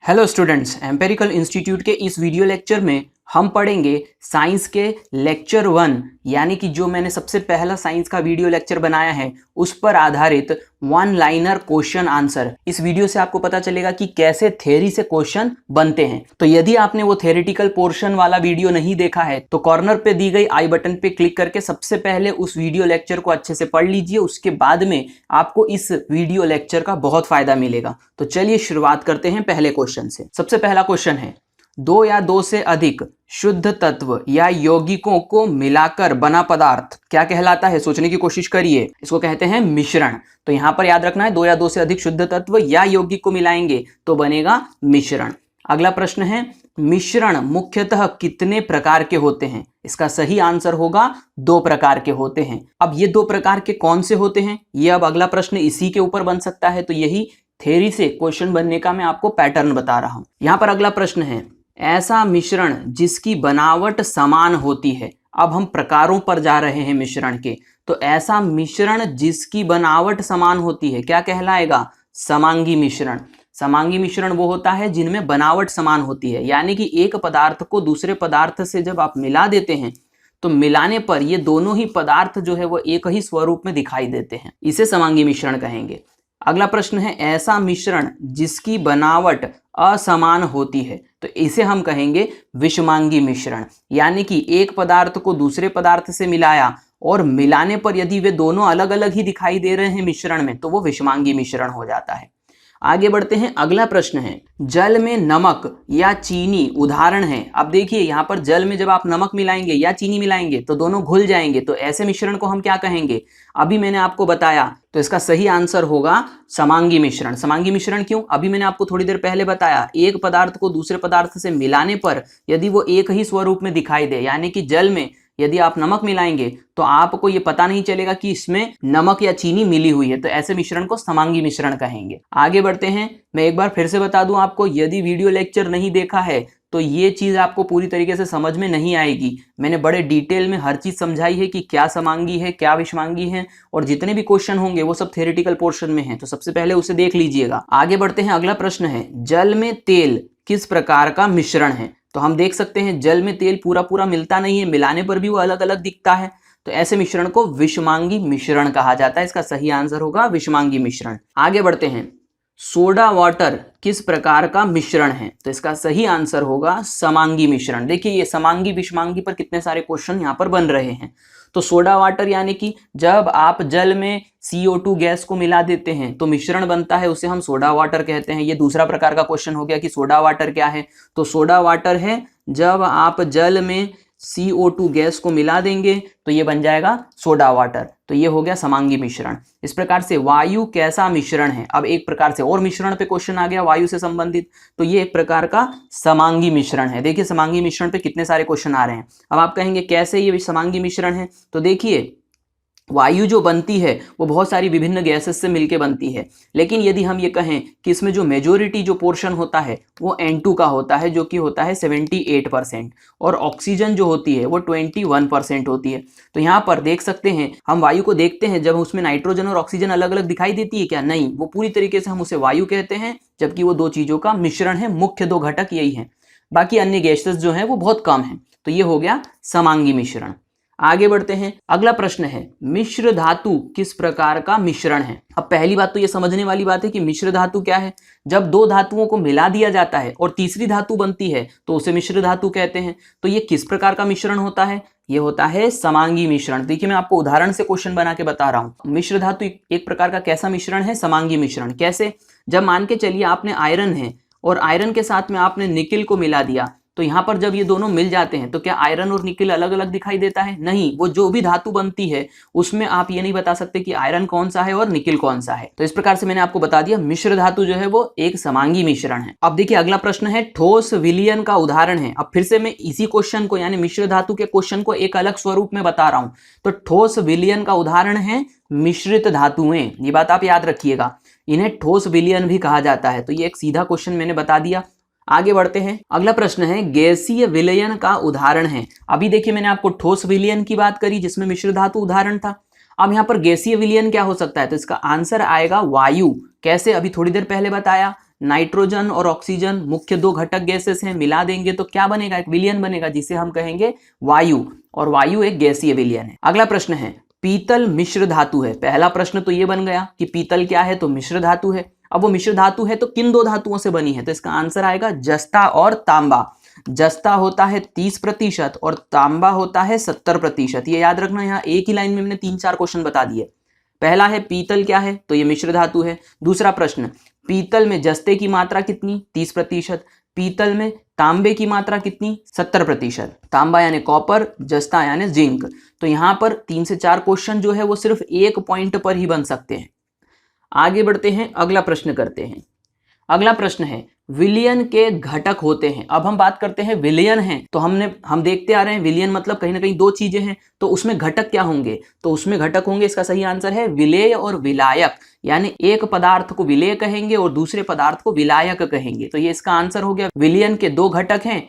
Hello students, empirical institute के इस video lecture में हम पढ़ेंगे साइंस के लेक्चर 1 यानी कि जो मैंने सबसे पहला साइंस का वीडियो लेक्चर बनाया है उस पर आधारित वन लाइनर क्वेश्चन आंसर। इस वीडियो से आपको पता चलेगा कि कैसे थ्योरी से क्वेश्चन बनते हैं। तो यदि आपने वो थ्योरेटिकल पोर्शन वाला वीडियो नहीं देखा है तो कॉर्नर पे दी गई आई बटन पे क्लिक करके सबसे पहले उस वीडियो लेक्चर को अच्छे से पढ़ लीजिए। उसके बाद में आपको इस वीडियो लेक्चर का बहुत फायदा मिलेगा। तो चलिए शुरुआत करते हैं पहले क्वेश्चन से। सबसे पहला क्वेश्चन है, दो या दो से अधिक शुद्ध तत्व या यौगिकों को मिलाकर बना पदार्थ क्या कहलाता है? सोचने की कोशिश करिए। इसको कहते हैं मिश्रण। तो यहां पर याद रखना है, दो या दो से अधिक शुद्ध तत्व या यौगिक को मिलाएंगे तो बनेगा मिश्रण। अगला प्रश्न है, मिश्रण मुख्यतः कितने प्रकार के होते हैं? इसका सही आंसर होगा दो प्रकार के होते हैं। अब ये दो प्रकार के कौन से होते हैं, ये अब अगला प्रश्न इसी के ऊपर बन सकता है। तो यही थ्योरी से क्वेश्चन बनने का मैं आपको पैटर्न बता रहा हूं। यहां पर अगला प्रश्न है, ऐसा मिश्रण जिसकी बनावट समान होती है। अब हम प्रकारों पर जा रहे हैं मिश्रण के। तो ऐसा मिश्रण जिसकी बनावट समान होती है क्या कहलाएगा? समांगी मिश्रण। समांगी मिश्रण वो होता है जिनमें बनावट समान होती है, यानी कि एक पदार्थ को दूसरे पदार्थ से जब आप मिला देते हैं तो मिलाने पर ये दोनों ही पदार्थ जो है वो एक ही स्वरूप में दिखाई देते हैं। इसे समांगी मिश्रण कहेंगे। अगला प्रश्न है, ऐसा मिश्रण जिसकी बनावट असमान होती है तो इसे हम कहेंगे विषमांगी मिश्रण। यानी कि एक पदार्थ को दूसरे पदार्थ से मिलाया और मिलाने पर यदि वे दोनों अलग अलग ही दिखाई दे रहे हैं मिश्रण में तो वो विषमांगी मिश्रण हो जाता है। आगे बढ़ते हैं। अगला प्रश्न है, जल में नमक या चीनी उदाहरण है। अब देखिए यहां पर जल में जब आप नमक मिलाएंगे या चीनी मिलाएंगे तो दोनों घुल जाएंगे। तो ऐसे मिश्रण को हम क्या कहेंगे? अभी मैंने आपको बताया। तो इसका सही आंसर होगा समांगी मिश्रण। समांगी मिश्रण क्यों? अभी मैंने आपको थोड़ी देर पहले बताया, एक पदार्थ को दूसरे पदार्थ से मिलाने पर यदि वो एक ही स्वरूप में दिखाई दे, यानी कि जल में यदि आप नमक मिलाएंगे तो आपको ये पता नहीं चलेगा कि इसमें नमक या चीनी मिली हुई है। तो ऐसे मिश्रण को समांगी मिश्रण कहेंगे। आगे बढ़ते हैं। मैं एक बार फिर से बता दूं आपको, यदि वीडियो लेक्चर नहीं देखा है तो ये चीज आपको पूरी तरीके से समझ में नहीं आएगी। मैंने बड़े डिटेल में हर चीज समझाई है कि क्या समांगी है, क्या विषमांगी है, और जितने भी क्वेश्चन होंगे वो सब थ्योरेटिकल पोर्शन में है। तो सबसे पहले उसे देख लीजिएगा। आगे बढ़ते हैं। अगला प्रश्न है, जल में तेल किस प्रकार का मिश्रण है? तो हम देख सकते हैं जल में तेल पूरा पूरा मिलता नहीं है, मिलाने पर भी वो अलग अलग दिखता है। तो ऐसे मिश्रण को विषमांगी मिश्रण कहा जाता है। इसका सही आंसर होगा विषमांगी मिश्रण। आगे बढ़ते हैं। सोडा वाटर किस प्रकार का मिश्रण है? तो इसका सही आंसर होगा समांगी मिश्रण। देखिए ये समांगी विषमांगी पर कितने सारे क्वेश्चन यहाँ पर बन रहे हैं। तो सोडा वाटर यानी कि जब आप जल में CO2 गैस को मिला देते हैं तो मिश्रण बनता है, उसे हम सोडा वाटर कहते हैं। ये दूसरा प्रकार का क्वेश्चन हो गया कि सोडा वाटर क्या है। तो सोडा वाटर है जब आप जल में CO2 गैस को मिला देंगे तो ये बन जाएगा सोडा वाटर। तो ये हो गया समांगी मिश्रण। इस प्रकार से वायु कैसा मिश्रण है? अब एक प्रकार से और मिश्रण पे क्वेश्चन आ गया वायु से संबंधित। तो ये एक प्रकार का समांगी मिश्रण है। देखिए समांगी मिश्रण पे कितने सारे क्वेश्चन आ रहे हैं। अब आप कहेंगे कैसे ये समांगी मिश्रण है? तो देखिए वायु जो बनती है वो बहुत सारी विभिन्न गैसेस से मिलके बनती है, लेकिन यदि हम ये कहें कि इसमें जो मेजोरिटी जो पोर्शन होता है वो N2 का होता है, जो कि होता है 78%, और ऑक्सीजन जो होती है वो 21% होती है। तो यहाँ पर देख सकते हैं, हम वायु को देखते हैं, जब उसमें नाइट्रोजन और ऑक्सीजन अलग अलग दिखाई देती है क्या? नहीं, वो पूरी तरीके से हम उसे वायु कहते हैं, जबकि वो दो चीजों का मिश्रण है। मुख्य दो घटक यही है, बाकी अन्य गैसेस जो है वो बहुत कम है। तो ये हो गया समांगी मिश्रण। आगे बढ़ते हैं। अगला प्रश्न है, मिश्र धातु किस प्रकार का मिश्रण है? अब पहली बात तो ये समझने वाली बात है कि मिश्र धातु क्या है। जब दो धातुओं को मिला दिया जाता है और तीसरी धातु बनती है तो उसे मिश्र धातु कहते हैं। तो ये किस प्रकार का मिश्रण होता है? ये होता है समांगी मिश्रण। देखिए मैं आपको उदाहरण से क्वेश्चन बना के बता रहा हूं। मिश्र धातु एक प्रकार का कैसा मिश्रण है? समांगी मिश्रण। कैसे? जब मान के चलिए आपने आयरन है और आयरन के साथ में आपने निकिल को मिला दिया, तो यहां पर जब ये दोनों मिल जाते हैं तो क्या आयरन और निकिल अलग अलग दिखाई देता है? नहीं, वो जो भी धातु बनती है उसमें आप ये नहीं बता सकते कि आयरन कौन सा है और निकिल कौन सा है। तो इस प्रकार से मैंने आपको बता दिया मिश्र धातु जो है वो एक समांगी मिश्रण है। अब देखिए अगला प्रश्न है, ठोस विलयन का उदाहरण है। अब फिर से मैं इसी क्वेश्चन को यानी मिश्र धातु के क्वेश्चन को एक अलग स्वरूप में बता रहा हूं। तो ठोस विलयन का उदाहरण है मिश्रित धातुएं। ये बात आप याद रखिएगा, इन्हें ठोस विलयन भी कहा जाता है। तो ये एक सीधा क्वेश्चन मैंने बता दिया। आगे बढ़ते हैं। अगला प्रश्न है, गैसीय विलयन का उदाहरण है। अभी देखिए मैंने आपको ठोस विलयन की बात करी जिसमें मिश्र धातु उदाहरण था। अब यहाँ पर गैसीय विलयन क्या हो सकता है? तो इसका आंसर आएगा वायु। कैसे? अभी थोड़ी देर पहले बताया, नाइट्रोजन और ऑक्सीजन मुख्य दो घटक गैसेस हैं, मिला देंगे तो क्या बनेगा, एक विलयन बनेगा जिसे हम कहेंगे वायु, और वायु एक गैसीय विलयन है। अगला प्रश्न है पीतल मिश्र धातु है। पहला प्रश्न तो ये बन गया कि पीतल क्या है, तो मिश्र धातु है। अब वो मिश्र धातु है तो किन दो धातुओं से बनी है, तो इसका आंसर आएगा जस्ता और तांबा। जस्ता होता है 30% और तांबा होता है 70%। ये याद रखना, यहाँ एक ही लाइन में मैंने 3-4 क्वेश्चन बता दिए। पहला है पीतल क्या है, तो ये मिश्र धातु है। दूसरा प्रश्न, पीतल में जस्ते की मात्रा कितनी, 30%। पीतल में तांबे की मात्रा कितनी, 70%। तांबा यानी कॉपर, जस्ता यानी जिंक। तो यहां पर 3 से 4 क्वेश्चन जो है वो सिर्फ एक पॉइंट पर ही बन सकते हैं। आगे बढ़ते हैं, अगला प्रश्न करते हैं। अगला प्रश्न है विलयन के घटक होते हैं। अब हम बात करते हैं विलयन हैं, तो हम देखते आ रहे हैं विलयन मतलब कहीं ना कहीं दो चीजें हैं, तो उसमें घटक क्या होंगे, तो उसमें घटक होंगे, इसका सही आंसर है विलेय और विलायक। यानी एक पदार्थ को विलेय कहेंगे और दूसरे पदार्थ को विलायक कहेंगे। तो ये इसका आंसर हो गया, विलयन के दो घटक हैं,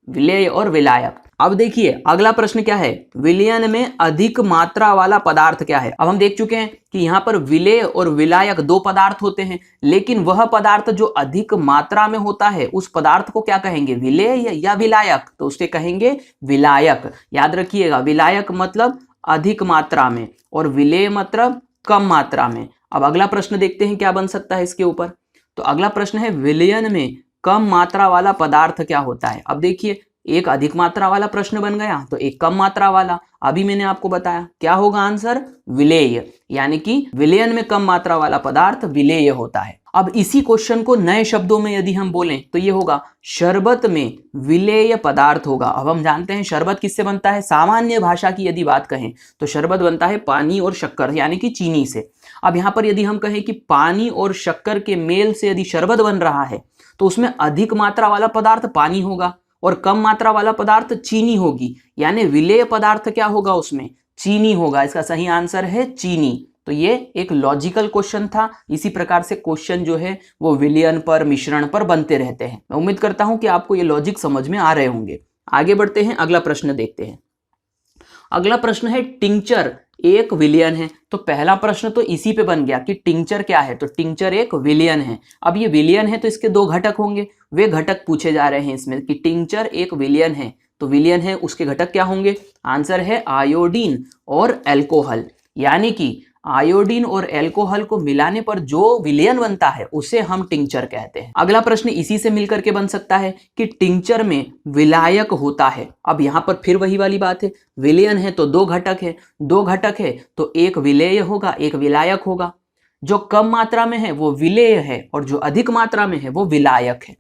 विलेय और विलायक। अब देखिए अगला प्रश्न क्या है, विलयन में अधिक मात्रा वाला पदार्थ क्या है। अब हम देख चुके हैं कि यहाँ पर विलेय और विलायक दो पदार्थ होते हैं, लेकिन वह पदार्थ जो अधिक मात्रा में होता है उस पदार्थ को क्या कहेंगे, विलेय या विलायक, तो उससे कहेंगे विलायक। याद रखिएगा, विलायक मतलब अधिक मात्रा में और विलेय मतलब कम मात्रा में। अब अगला प्रश्न देखते हैं क्या बन सकता है इसके ऊपर। तो अगला प्रश्न है विलयन में कम मात्रा वाला पदार्थ क्या होता है। अब देखिए एक अधिक मात्रा वाला प्रश्न बन गया तो एक कम मात्रा वाला। अभी मैंने आपको बताया क्या होगा आंसर, विलेय, यानी कि विलयन में कम मात्रा वाला पदार्थ विलेय होता है। अब इसी क्वेश्चन को नए शब्दों में यदि हम बोलें तो ये होगा शरबत में विलेय पदार्थ होगा। अब हम जानते हैं शरबत किससे बनता है, सामान्य भाषा की यदि बात कहें तो शरबत बनता है पानी और शक्कर यानी कि चीनी से। अब यहाँ पर यदि हम कहें कि पानी और शक्कर के मेल से यदि शरबत बन रहा है तो उसमें अधिक मात्रा वाला पदार्थ पानी होगा और कम मात्रा वाला पदार्थ चीनी होगी, यानी विलेय पदार्थ क्या होगा, उसमें चीनी होगा। इसका सही आंसर है चीनी। तो ये एक लॉजिकल क्वेश्चन था। इसी प्रकार से क्वेश्चन जो है वो विलयन पर, मिश्रण पर बनते रहते हैं। मैं उम्मीद करता हूं कि आपको ये लॉजिक समझ में आ रहे होंगे। आगे बढ़ते हैं, अगला प्रश्न देखते हैं। अगला प्रश्न है टिंचर एक विलयन है। तो पहला प्रश्न तो इसी पे बन गया कि टिंचर क्या है, तो टिंचर एक विलयन है। अब ये विलयन है तो इसके दो घटक होंगे, वे घटक पूछे जा रहे हैं इसमें कि टिंचर एक विलयन है, तो विलयन है उसके घटक क्या होंगे, आंसर है आयोडीन और एल्कोहल। यानी कि आयोडीन और एल्कोहल को मिलाने पर जो विलयन बनता है उसे हम टिंचर कहते हैं। अगला प्रश्न इसी से मिलकर के बन सकता है कि टिंचर में विलायक होता है। अब यहां पर फिर वही वाली बात है, विलयन है तो दो घटक है, दो घटक है तो एक विलेय होगा एक विलायक होगा। जो कम मात्रा में है वो विलेय है और जो अधिक मात्रा में है वो विलायक है।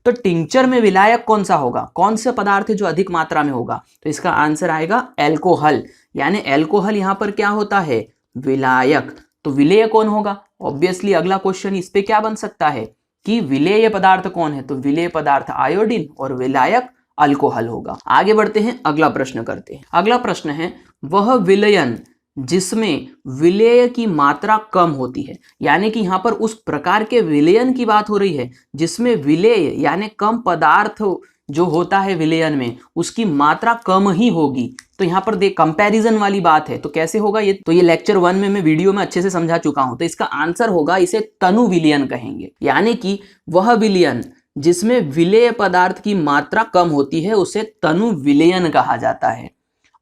तो टिंचर में विलायक कौन सा होगा, कौन सा पदार्थ है जो अधिक मात्रा में होगा, तो इसका आंसर आएगा एल्कोहल। यानी एल्कोहल यहां पर क्या होता है, विलायक। तो विलेय कौन होगा, ऑब्वियसली अगला क्वेश्चन इस पे क्या बन सकता है कि विलेय पदार्थ कौन है, तो विलेय पदार्थ आयोडीन और विलायक अल्कोहल होगा। आगे बढ़ते हैं, अगला प्रश्न करते हैं। अगला प्रश्न है वह विलयन जिसमें विलेय की मात्रा कम होती है। यानी कि यहां पर उस प्रकार के विलयन की बात हो रही है जिसमें विलेय यानी कम पदार्थ जो होता है विलयन में उसकी मात्रा कम ही होगी। तो यहाँ पर देख कंपैरिजन वाली बात है, तो कैसे होगा ये, तो ये लेक्चर 1 में मैं वीडियो में अच्छे से समझा चुका हूं। तो इसका आंसर होगा, इसे तनु विलयन कहेंगे। यानी कि वह विलयन जिसमें विलेय पदार्थ की मात्रा कम होती है उसे तनु विलयन कहा जाता है।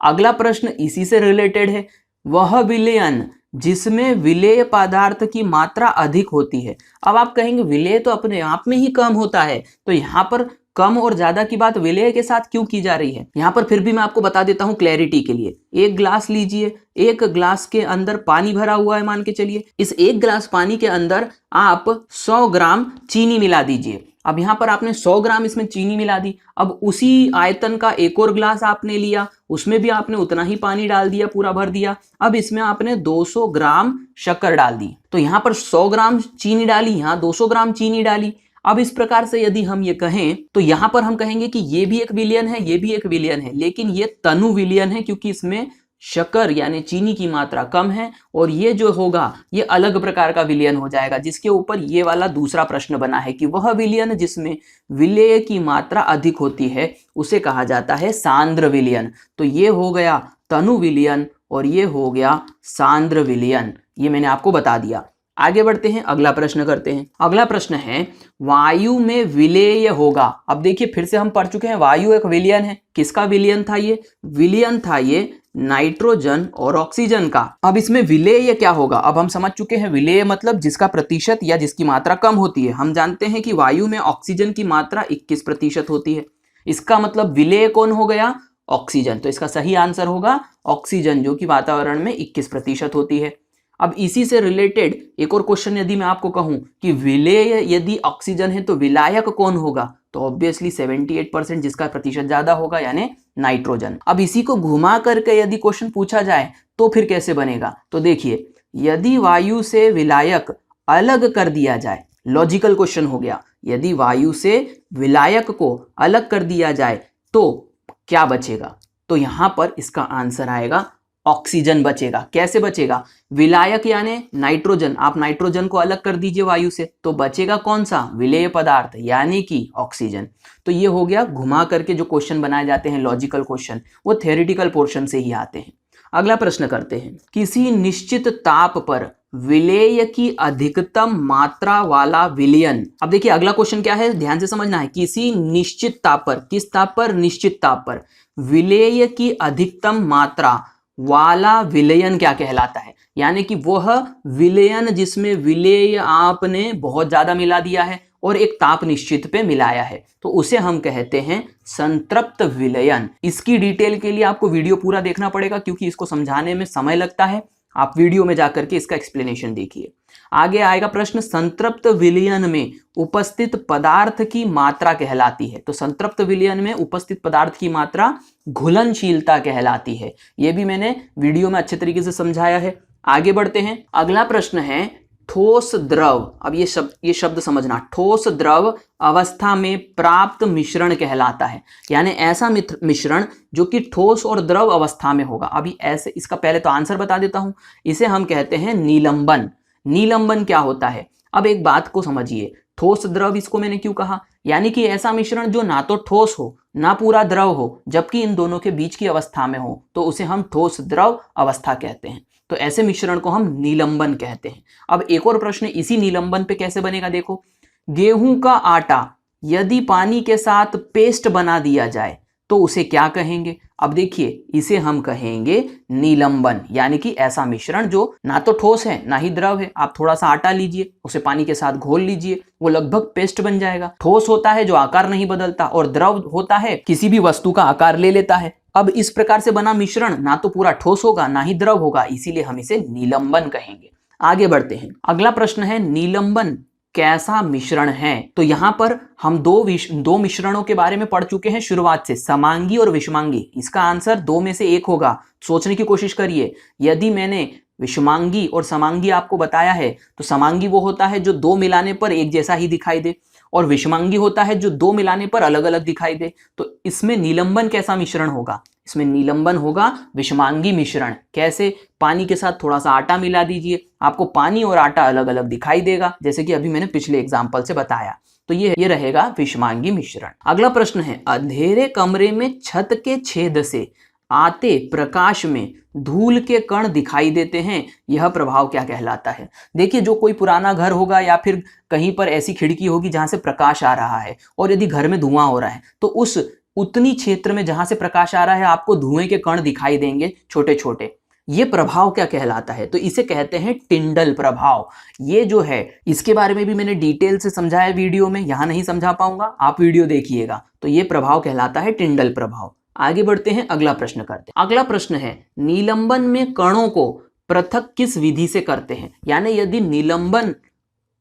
अगला प्रश्न इसी से रिलेटेड है, वह विलयन जिसमें विलेय पदार्थ की मात्रा अधिक होती है। अब आप कहेंगे विलेय तो अपने आप में ही कम होता है, तो यहाँ पर कम और ज्यादा की बात विलेय के साथ क्यों की जा रही है। यहां पर फिर भी मैं आपको बता देता हूं क्लैरिटी के लिए। एक ग्लास लीजिए, एक ग्लास के अंदर पानी भरा हुआ है मान के चलिए, इस एक ग्लास पानी के अंदर आप 100 ग्राम चीनी मिला दीजिए। अब यहां पर आपने 100 ग्राम इसमें चीनी मिला दी। अब उसी आयतन का एक और ग्लास आपने लिया, उसमें भी आपने उतना ही पानी डाल दिया, पूरा भर दिया। अब इसमें आपने 200 ग्राम शक्कर डाल दी। तो यहां पर 100 ग्राम चीनी डाली, यहां 200 ग्राम चीनी डाली। अब इस प्रकार से यदि हम ये कहें तो यहां पर हम कहेंगे कि ये भी एक विलयन है, ये भी एक विलयन है, लेकिन ये तनु विलयन है क्योंकि इसमें शक्कर यानी चीनी की मात्रा कम है। और ये जो होगा ये अलग प्रकार का विलयन हो जाएगा, जिसके ऊपर ये वाला दूसरा प्रश्न बना है कि वह विलयन जिसमें विलेय की मात्रा अधिक होती है उसे कहा जाता है सांद्र विलयन। तो ये हो गया तनु विलयन और ये हो गया सांद्र विलयन, ये मैंने आपको बता दिया। आगे बढ़ते हैं, अगला प्रश्न करते हैं। अगला प्रश्न है वायु में विलेय होगा। अब देखिए फिर से हम पढ़ चुके हैं, वायु एक विलयन है। किसका विलयन था ये? विलयन था ये नाइट्रोजन और ऑक्सीजन का। अब इसमें विलेय क्या होगा? अब हम समझ चुके हैं, विलेय मतलब जिसका प्रतिशत या जिसकी मात्रा कम होती है। हम जानते हैं कि वायु में ऑक्सीजन की मात्रा 21% होती है। इसका मतलब विलेय कौन हो गया? ऑक्सीजन। तो इसका सही आंसर होगा ऑक्सीजन, जो कि वातावरण में 21% होती है। अब इसी से रिलेटेड एक और क्वेश्चन यदि मैं आपको कहूं कि विलेय यदि ऑक्सीजन है तो विलायक कौन होगा? तो ऑब्वियसली 78%, जिसका प्रतिशत ज्यादा होगा, यानी नाइट्रोजन। अब इसी को घुमा करके यदि क्वेश्चन पूछा जाए तो फिर कैसे बनेगा? तो देखिए, यदि वायु से विलायक अलग कर दिया जाए, लॉजिकल क्वेश्चन हो गया, यदि वायु से विलायक को अलग कर दिया जाए तो क्या बचेगा? तो यहां पर इसका आंसर आएगा ऑक्सीजन बचेगा। कैसे बचेगा? विलायक यानी नाइट्रोजन, आप नाइट्रोजन को अलग कर दीजिए वायु से, तो बचेगा कौन सा? विलेय पदार्थ, यानी कि ऑक्सीजन। तो ये हो गया घुमा करके जो क्वेश्चन बनाए जाते हैं लॉजिकल क्वेश्चन, वो थ्योरेटिकल पोर्शन से ही आते हैं। अगला प्रश्न करते हैं, किसी निश्चित ताप पर विलेय की अधिकतम मात्रा वाला विलयन। अब देखिए अगला क्वेश्चन क्या है, ध्यान से समझना है। किसी निश्चित ताप पर, किस ताप पर? निश्चित ताप पर विलेय की अधिकतम मात्रा वाला विलयन क्या कहलाता है? यानी कि वह विलयन जिसमें विलेय आपने बहुत ज्यादा मिला दिया है और एक ताप निश्चित पे मिलाया है, तो उसे हम कहते हैं संतृप्त विलयन। इसकी डिटेल के लिए आपको वीडियो पूरा देखना पड़ेगा, क्योंकि इसको समझाने में समय लगता है। आप वीडियो में जाकर के इसका एक्सप्लेनेशन देखिए। आगे आएगा प्रश्न, संतृप्त विलयन में उपस्थित पदार्थ की मात्रा कहलाती है। तो संतृप्त विलयन में उपस्थित पदार्थ की मात्रा घुलनशीलता कहलाती है। यह भी मैंने वीडियो में अच्छे तरीके से समझाया है। आगे बढ़ते हैं, अगला प्रश्न है ठोस द्रव। अब ये शब्द समझना, ठोस द्रव अवस्था में प्राप्त मिश्रण कहलाता है। यानी ऐसा मिश्रण जो कि ठोस और द्रव अवस्था में होगा। अभी ऐसे इसका पहले तो आंसर बता देता हूं। इसे हम कहते हैं निलंबन। निलंबन क्या होता है? अब एक बात को समझिए, ठोस द्रव इसको मैंने क्यों कहा? यानी कि ऐसा मिश्रण जो ना तो ठोस हो ना पूरा द्रव हो, जबकि इन दोनों के बीच की अवस्था में हो, तो उसे हम ठोस द्रव अवस्था कहते हैं। तो ऐसे मिश्रण को हम निलंबन कहते हैं। अब एक और प्रश्न इसी निलंबन पे कैसे बनेगा, देखो। गेहूं का आटा यदि पानी के साथ पेस्ट बना दिया जाए तो उसे क्या कहेंगे? अब देखिए, इसे हम कहेंगे निलंबन, यानी कि ऐसा मिश्रण जो ना तो ठोस है ना ही द्रव है। आप थोड़ा सा आटा लीजिए, उसे पानी के साथ घोल लीजिए, वो लगभग पेस्ट बन जाएगा। ठोस होता है जो आकार नहीं बदलता, और द्रव होता है किसी भी वस्तु का आकार ले लेता है। अब इस प्रकार से बना मिश्रण ना तो पूरा ठोस होगा ना ही द्रव होगा, इसीलिए हम इसे निलंबन कहेंगे। आगे बढ़ते हैं, अगला प्रश्न है निलंबन कैसा मिश्रण है? तो यहां पर हम दो मिश्रणों के बारे में पढ़ चुके हैं शुरुआत से, समांगी और विषमांगी। इसका आंसर दो में से एक होगा। सोचने की कोशिश करिए, यदि मैंने विषमांगी और समांगी आपको बताया है, तो समांगी वो होता है जो दो मिलाने पर एक जैसा ही दिखाई दे, और विषमांगी होता है जो दो मिलाने पर अलग अलग दिखाई दे। तो इसमें निलंबन कैसा मिश्रण होगा? इसमें निलंबन होगा विषमांगी मिश्रण। कैसे? पानी के साथ थोड़ा सा आटा मिला दीजिए, आपको पानी और आटा अलग अलग दिखाई देगा, जैसे कि अभी मैंने पिछले एग्जाम्पल से बताया। तो ये रहेगा विषमांगी मिश्रण। अगला प्रश्न है, अंधेरे कमरे में छत के छेद से आते प्रकाश में धूल के कण दिखाई देते हैं, यह प्रभाव क्या कहलाता है? देखिए, जो कोई पुराना घर होगा या फिर कहीं पर ऐसी खिड़की होगी जहां से प्रकाश आ रहा है, और यदि घर में धुआं हो रहा है, तो उस उतनी क्षेत्र में जहां से प्रकाश आ रहा है आपको धुएं के कण दिखाई देंगे छोटे छोटे। ये प्रभाव क्या कहलाता है? तो इसे कहते हैं टिंडल प्रभाव। ये जो है, इसके बारे में भी मैंने डिटेल से समझाया वीडियो में, यहां नहीं समझा पाऊंगा, आप वीडियो देखिएगा। तो ये प्रभाव कहलाता है टिंडल प्रभाव। आगे बढ़ते हैं, अगला प्रश्न करते हैं। अगला प्रश्न है, निलंबन में कणों को पृथक किस विधि से करते हैं? यानी यदि निलंबन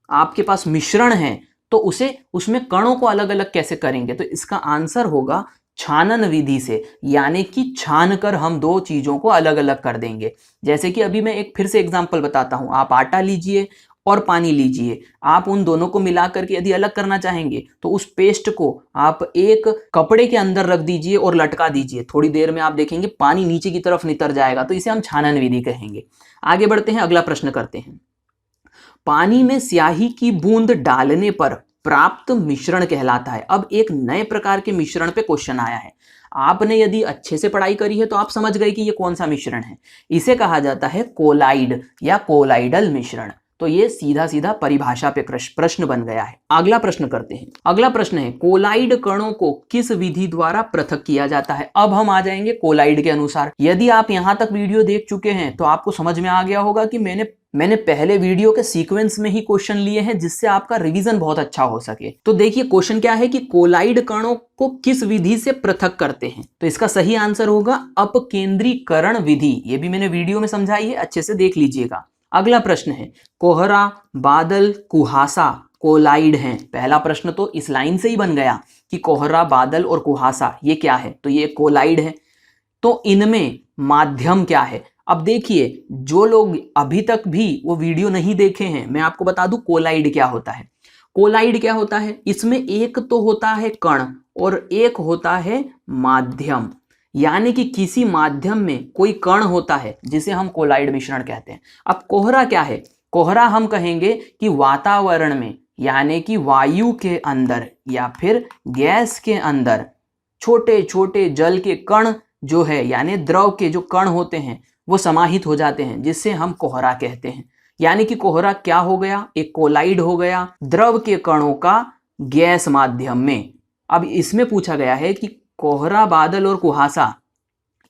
आपके पास मिश्रण है तो उसमें कणों को अलग अलग कैसे करेंगे? तो इसका आंसर होगा छानन विधि से, यानी कि छान कर हम दो चीजों को अलग अलग कर देंगे। जैसे कि अभी मैं एक फिर से एग्जांपल बताता हूं, आप आटा लीजिए और पानी लीजिए, आप उन दोनों को मिला करके यदि अलग करना चाहेंगे तो उस पेस्ट को आप एक कपड़े के अंदर रख दीजिए और लटका दीजिए। थोड़ी देर में आप देखेंगे पानी नीचे की तरफ नितर जाएगा, तो इसे हम छानन विधि कहेंगे। आगे बढ़ते हैं, अगला प्रश्न करते हैं। पानी में स्याही की बूंद डालने पर प्राप्त मिश्रण कहलाता है। अब एक नए प्रकार के मिश्रण पे क्वेश्चन आया है। आपने यदि अच्छे से पढ़ाई करी है तो आप समझ गए कि ये कौन सा मिश्रण है। इसे कहा जाता है कोलाइड या कोलाइडल मिश्रण। तो ये सीधा सीधा परिभाषा पे प्रश्न बन गया है। अगला प्रश्न करते हैं। अगला प्रश्न है कोलाइड कणों को किस विधि द्वारा पृथक किया जाता है। अब हम आ जाएंगे कोलाइड के अनुसार। यदि आप यहां तक वीडियो देख चुके हैं तो आपको समझ में आ गया होगा कि मैंने पहले वीडियो के सीक्वेंस में ही क्वेश्चन लिए हैं जिससे आपका रिवीजन बहुत अच्छा हो सके। तो देखिए क्वेश्चन क्या है कि कोलाइड कणों को किस विधि से पृथक करते हैं। तो इसका सही आंसर होगा अपकेंद्रीकरण विधि। ये भी मैंने वीडियो में समझाई है, अच्छे से देख लीजिएगा। अगला प्रश्न है कोहरा, बादल, कुहासा कोलाइड हैं। पहला प्रश्न तो इस लाइन से ही बन गया कि कोहरा, बादल और कुहासा ये क्या है, तो ये कोलाइड है। तो इनमें माध्यम क्या है। अब देखिए जो लोग अभी तक भी वो वीडियो नहीं देखे हैं, मैं आपको बता दूं कोलाइड क्या होता है। कोलाइड क्या होता है, इसमें एक तो होता है कण और एक होता है माध्यम, यानी कि किसी माध्यम में कोई कण होता है जिसे हम कोलाइड मिश्रण कहते हैं। अब कोहरा क्या है, कोहरा हम कहेंगे कि वातावरण में यानी कि वायु के अंदर या फिर गैस के अंदर छोटे छोटे जल के कण जो है यानी द्रव के जो कण होते हैं वो समाहित हो जाते हैं, जिससे हम कोहरा कहते हैं। यानी कि कोहरा क्या हो गया, एक कोलाइड हो गया द्रव के कणों का गैस माध्यम में। अब इसमें पूछा गया है कि कोहरा, बादल और कुहासा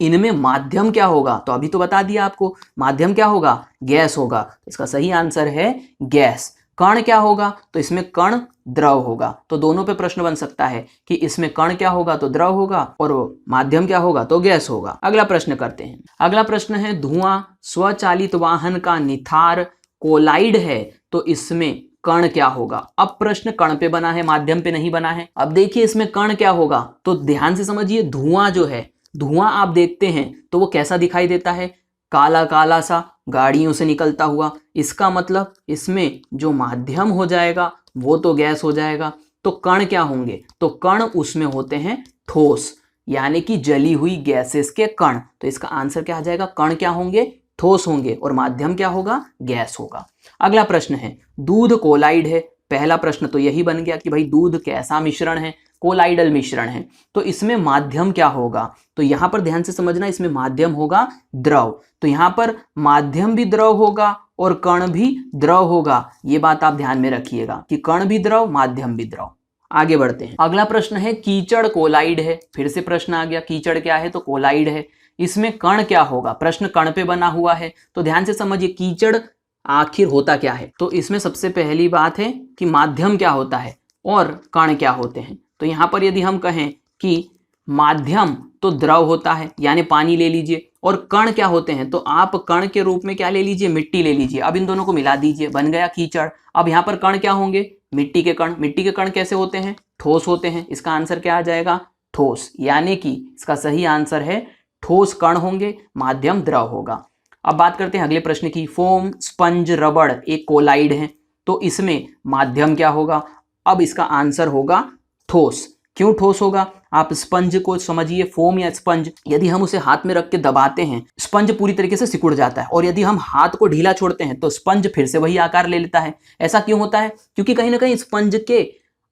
इनमें माध्यम क्या होगा, तो अभी तो बता दिया आपको माध्यम क्या होगा, गैस होगा। इसका सही आंसर है गैस। कण क्या होगा, तो इसमें कण द्रव होगा। तो दोनों पे प्रश्न बन सकता है कि इसमें कण क्या होगा तो द्रव होगा और माध्यम क्या होगा तो गैस होगा। अगला प्रश्न करते हैं। अगला प्रश्न है धुआं स्वचालित वाहन का निथार कोलाइड है तो इसमें कण क्या होगा। अब प्रश्न कण पे बना है, माध्यम पे नहीं बना है। अब देखिए इसमें कण क्या होगा, तो ध्यान से समझिए। धुआं जो है, धुआं आप देखते हैं तो वो कैसा दिखाई देता है, काला काला सा, गाड़ियों से निकलता हुआ। इसका मतलब इसमें जो माध्यम हो जाएगा वो तो गैस हो जाएगा। तो कण क्या होंगे, तो कण उसमें होते हैं ठोस, यानी कि जली हुई गैसेस के कण। तो इसका आंसर क्या आ जाएगा, कण क्या होंगे, ठोस होंगे और माध्यम क्या होगा, गैस होगा। अगला प्रश्न है दूध कोलाइड है। पहला प्रश्न तो यही बन गया कि भाई दूध कैसा मिश्रण है, कोलाइडल मिश्रण है। तो इसमें माध्यम क्या होगा, तो यहां पर ध्यान से समझना, इसमें माध्यम होगा द्रव। तो यहां पर माध्यम भी द्रव होगा और कण भी द्रव होगा। ये बात आप ध्यान में रखिएगा कि कण भी द्रव, माध्यम भी द्रव। आगे बढ़ते हैं। अगला प्रश्न है कीचड़ कोलाइड है। फिर से प्रश्न आ गया, कीचड़ क्या है, तो कोलाइड है। इसमें कण क्या होगा, प्रश्न कण पे बना हुआ है। तो ध्यान से समझिए कीचड़ आखिर होता क्या है। तो इसमें सबसे पहली बात है कि माध्यम क्या होता है और कण क्या होते हैं। तो यहां पर यदि हम कहें कि माध्यम तो द्रव होता है यानी पानी ले लीजिए, और कण क्या होते हैं, तो आप कण के रूप में क्या ले लीजिए, मिट्टी ले लीजिए। अब इन दोनों को मिला दीजिए, बन गया कीचड़। अब यहाँ पर कण क्या होंगे, मिट्टी के कण। मिट्टी के कण कैसे होते हैं, ठोस होते हैं। इसका आंसर क्या आ जाएगा, ठोस। यानी कि इसका सही आंसर है ठोस कण होंगे, माध्यम द्रव होगा। अब बात करते हैं अगले प्रश्न की। फोम, स्पंज, रबड़ एक कोलाइड है तो इसमें माध्यम क्या होगा। अब इसका आंसर होगा ठोस। क्यों ठोस होगा, आप स्पंज को समझिए। फोम या स्पंज यदि हम उसे हाथ में रख के दबाते हैं, स्पंज पूरी तरीके से सिकुड़ जाता है, और यदि हम हाथ को ढीला छोड़ते हैं तो स्पंज फिर से वही आकार ले लेता है। ऐसा क्यों होता है, क्योंकि कहीं ना कहीं स्पंज के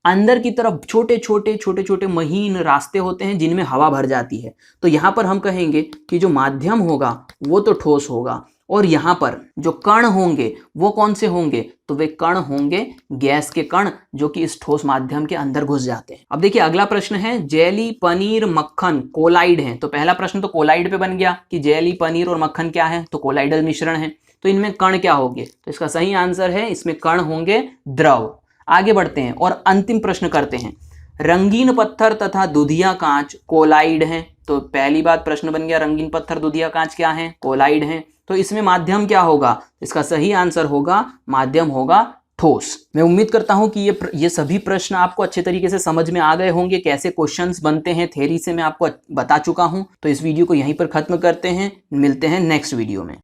अंदर की तरफ छोटे छोटे महीन रास्ते होते हैं जिनमें हवा भर जाती है। तो यहाँ पर हम कहेंगे कि जो माध्यम होगा वो तो ठोस होगा, और यहाँ पर जो कण होंगे वो कौन से होंगे, तो वे कण होंगे गैस के कण जो कि इस ठोस माध्यम के अंदर घुस जाते हैं। अब देखिए अगला प्रश्न है जेली, पनीर, मक्खन कोलाइड हैं। तो पहला प्रश्न तो कोलाइड पे बन गया कि जेली, पनीर और मक्खन क्या है, तो कोलाइडल मिश्रण है। तो इनमें कण क्या होंगे, तो इसका सही आंसर है इसमें कण होंगे द्रव। आगे बढ़ते हैं और अंतिम प्रश्न करते हैं। रंगीन पत्थर तथा दुधिया कांच कोलाइड हैं। तो पहली बात प्रश्न बन गया, रंगीन पत्थर, दुधिया कांच क्या है, कोलाइड हैं। तो इसमें माध्यम क्या होगा, इसका सही आंसर होगा माध्यम होगा ठोस। मैं उम्मीद करता हूं कि ये सभी प्रश्न आपको अच्छे तरीके से समझ में आ गए होंगे, कैसे क्वेश्चंस बनते हैं। थ्योरी से मैं आपको बता चुका हूं। तो इस वीडियो को यहीं पर खत्म करते हैं, मिलते हैं नेक्स्ट वीडियो में।